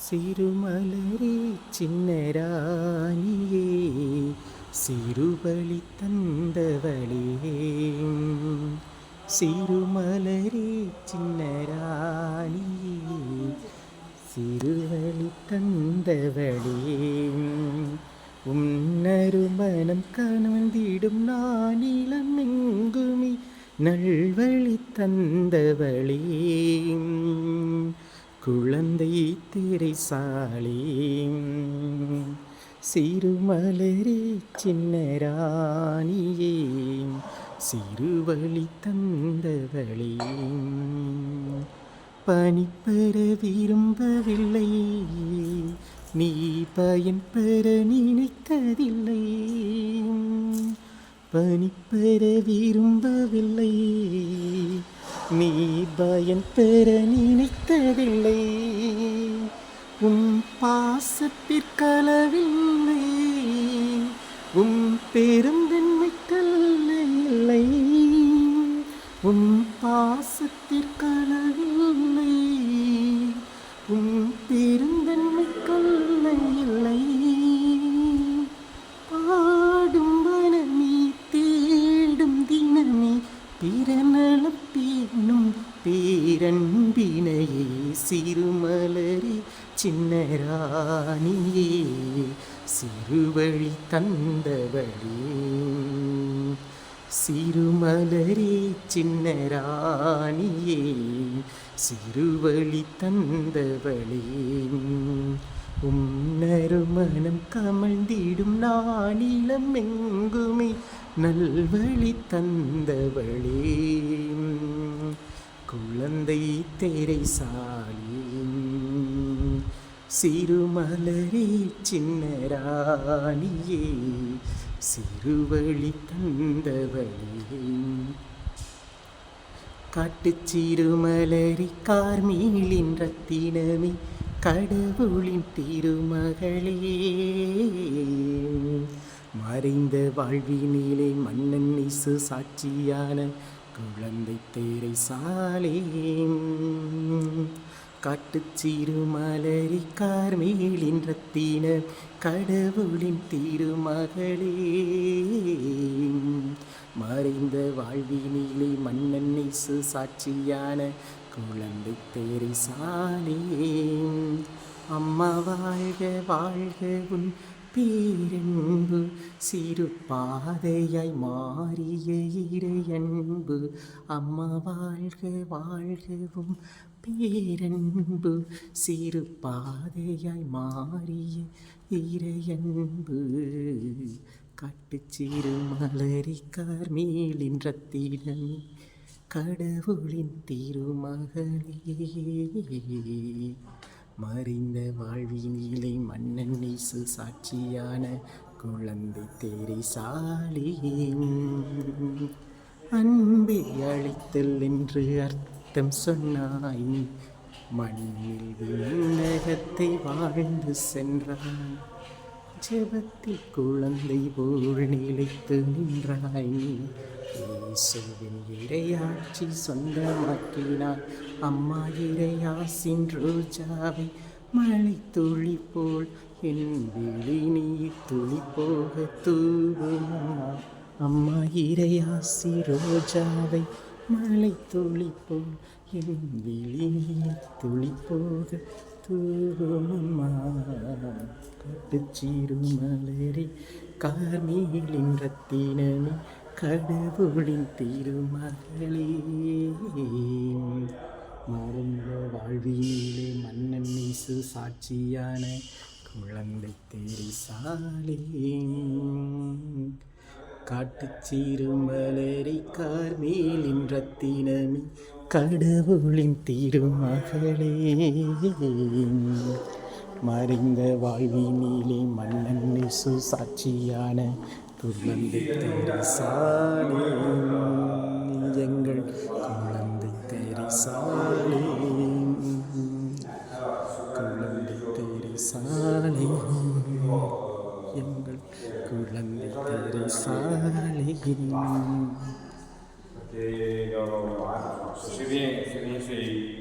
சிறுமலரே சின்னராணியே சிறுபலி தந்தவளே சிறுமலரே சின்னராணியே சிறுவழி தந்தவளே உன்னருமணம் கனந்திடும் நானிலம் எங்குமி நல்வழி தந்தவளே குழந்தை திரைசாலே சிறுமலரே சின்னராணியே சிறுவழி தந்தவளே பணிப்பெற விரும்பவில்லை நீ பயன் பெற நினைத்ததில்லை பணிப்பெற விரும்பவில்லை நீ பயன் பெற நினைத்ததில்லை உன் பாசத்திற்களவில்லை உன் பெருந்தன்மைக்கல்ல இல்லை உன் பாசத்திற்களவில்லை உன் பெருந்தன்மைக்கல்ல இல்லை பாடும் வனமே தேடும் தினமே பிறநலம் பேணும் பேரன்பினையே சிறுமலரே சின்னராணியே சிறுவழி தந்தவளே சிறுமலரே சின்னராணியே சிறுவழி தந்தவளே உன்னருமணம் கமழ்ந்திடும் நானிலம் எங்குமே நல்வழி தந்தவளே குழந்தை திரைசாலே சிறுமலரே சின்னராணியே சிறுவழி தந்தவளே காட்டுச் சிறுமலரி கார்மீளின் ரத்தினமே கடவுளின் திருமகளே மறைந்த வாழ்வினிலே மன்னன் இயேசு சாட்சியான குழந்தை திரைசாலே காட்டுச் சிறுமலரி கார்மேலின் ரத்தின கடவுளின் திருமகளே மறைந்த வாழ்வினிலே மன்னன் இயேசு சாட்சியான குழந்தை திரைசாலே அம்மா வாழ்க வாழ்க உன் பேரன்பு சிறு பாதையாய் மாறிய இறையன்பு அம்மா வாழ்க வாழ்கவும் பேரன்பு சிறு பாதையாய் மாறிய இறையன்பு காட்டுச் சிறுமலரி கார்மேலின் ரத்தினம் கடவுளின் திருமகளே மறைந்த வாழ்வினிலே மன்னன் இயேசு சாட்சியான குழந்தை திரைசாலே அன்பை அழைத்தல் என்று அர்த்தம் சொன்னாய் மண்ணில் விண்ணகத்தை வாழ்ந்து சென்றாய் ஜெபத்தில் குழந்தை போல் நிலைத்து நின்றாய் இயேசுவின் இறையாட்சி சொந்தமாக்கினாய் அம்மா இறையாசின் ரோஜாவை மழை துளி போல் என் விழி நீர் துளி போக தூவும் அம்மா இறையாசி ரோஜாவை மழை துளி போல் என் விழி நீர் துளி போக தூவுமம்மா காட்டுச் சிறுமலரி கார்மேலின் ரத்தினமே கடவுளின் திருமகளே மறைந்த வாழ்வினிலே மன்னன் இயேசு சாட்சியான குழந்தை திரைசாலே காட்டுச் சிறுமலரி கார்மேலின் ரத்தினமே கடவுளின் திருமகளே மறைந்த வாழ்வினிலே மன்னன் இயேசு சாட்சியான குழந்தை திரைசாலே எங்கள் குழந்தை திரைசாலே குழந்தை திரைசாலே எங்கள் குழந்தை திரைசாலே C'est bien, c'est